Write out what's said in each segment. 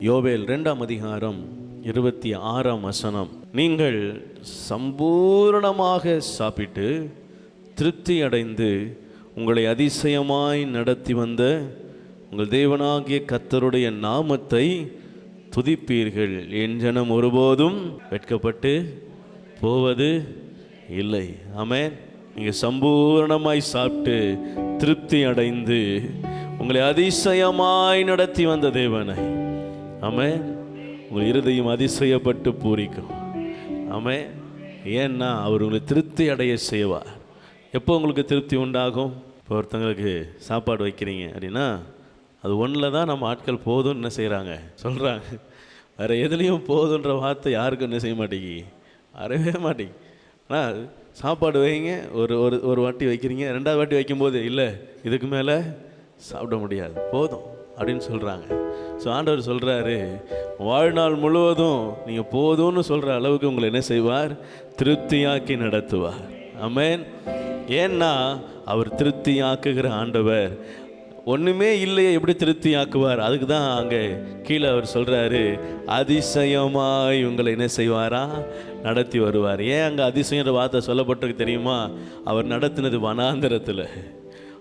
யோவேல் 2:26 நீங்கள் சம்பூரணமாக சாப்பிட்டு திருப்தி அடைந்து உங்களை அதிசயமாய் நடத்தி வந்த உங்கள் தேவனாகிய கர்த்தருடைய நாமத்தை துதிப்பீர்கள். என் ஜனம் ஒருபோதும் வெட்கப்பட்டு போவது இல்லை. ஆமென். நீங்கள் சம்பூரணமாய் சாப்பிட்டு திருப்தி அடைந்து உங்களை அதிசயமாய் நடத்தி வந்த தேவனை, ஆமென், உங்கள் இருதயம் அதிசயப்பட்டு பூரிக்கும். ஆமென். ஏன்னா அவர் உங்களை திருப்தி அடைய செய்வார். எப்போ உங்களுக்கு திருப்தி உண்டாகும்? இப்போ ஒருத்தங்களுக்கு சாப்பாடு வைக்கிறீங்க அப்படின்னா அது ஒன்றில் தான் நம்ம ஆட்கள் போதும்னு என்ன செய்கிறாங்க, சொல்கிறாங்க. வேறு எதுலேயும் போதுன்ற வார்த்தை யாருக்கும் என்ன செய்ய மாட்டேங்கி, அறவே மாட்டேங்கி. ஆனால் சாப்பாடு வைங்க, ஒரு வாட்டி வைக்கிறீங்க, ரெண்டாவது வாட்டி வைக்கும்போது இல்லை இதுக்கு மேலே சாப்பிட முடியாது, போதும் அப்படின்னு சொல்கிறாங்க. ஸோ ஆண்டவர் சொல்கிறாரு, வாழ்நாள் முழுவதும் நீங்கள் போதும்னு சொல்கிற அளவுக்கு உங்களை என்ன செய்வார், திருப்தியாக்கி நடத்துவார். ஆமென். ஏன்னா அவர் திருப்தியாக்குகிற ஆண்டவர். ஒன்றுமே இல்லையே எப்படி திருப்தியாக்குவார்? அதுக்கு தான் அங்கே கீழே அவர் சொல்கிறாரு, அதிசயமாய் உங்களை என்ன செய்வாரா, நடத்தி வருவார். ஏன் அங்கே அதிசயன்ற வார்த்தை சொல்லப்பட்டிருக்கு தெரியுமா? அவர் நடத்தினது வனாந்தரத்தில்.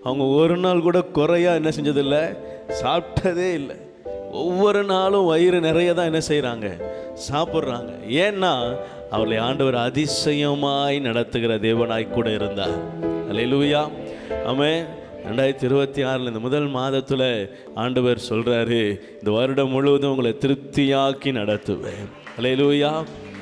அவங்க ஒரு நாள் கூட குறையா என்ன செஞ்சதில்லை, சாப்பிட்டதே இல்லை. ஒவ்வொரு நாளும் வயிறு நிறைய தான் என்ன செய்கிறாங்க, சாப்பிட்றாங்க. ஏன்னா அவர்களை ஆண்டவர் அதிசயமாய் நடத்துகிற தேவனாய் கூட இருந்தார். அல்லேலூயா. ஆமென். 2026 இந்த முதல் மாதத்தில் ஆண்டவர் சொல்கிறாரு, இந்த வருடம் முழுவதும் உங்களை திருப்தியாக்கி நடத்துவேன். அல்லேலூயா.